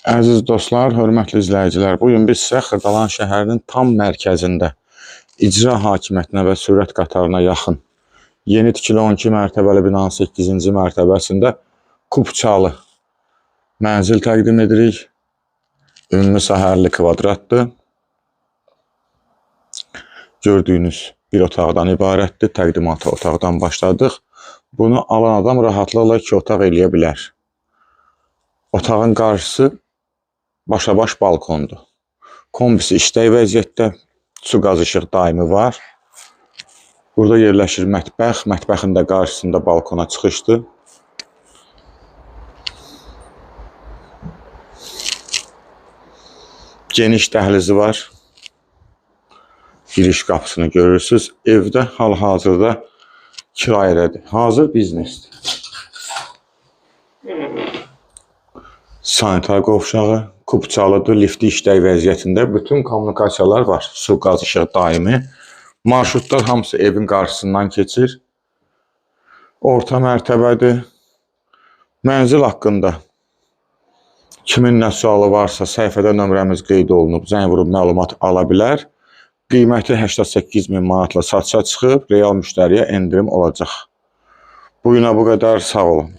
Əziz dostlar, hörmətli izləyicilər, bugün biz sizə Xırdalan şəhərinin tam mərkəzində icra hakimiyyətinə və sürət qatarına yaxın yeni tikili 12 mərtəbəli binanın 8-ci mərtəbəsində kubçalı mənzil təqdim edirik. Ümumi sahə 50 kvadratdır. Gördüyünüz bir otaqdan ibarətdir. Təqdimata otaqdan başladıq. Bunu alan adam rahatlıqla 2 otaq eləyə bilər. Otağın qarşısı başa-baş balkondur. Kombisi işlək vəziyyətdə, su qaz işıq daimi var. Burada yerləşir mətbəx, mətbəxin də qarşısında balkona çıxışdır. Geniş dəhlizi var. Giriş qapısını görürsünüz. Evdə hal-hazırda kirayədədir. Hazır biznesdir. Sanitar qovşağı, kubçalıdır, lifti işlək vəziyyətində. Bütün kommunikasiyalar var. Su, qaz, işıq daimi. Marşrutlar hamısı evin qarşısından keçir. Orta mərtəbədir. Mənzil haqqında kimin nə sualı varsa səhifədə nömrəmiz qeyd olunub. Zəng vurub məlumat ala bilər. Qiyməti 88.000 manatla satışa çıxıb, real müştəriyə endirim olacaq. Bugünə bu qədər, sağ olun.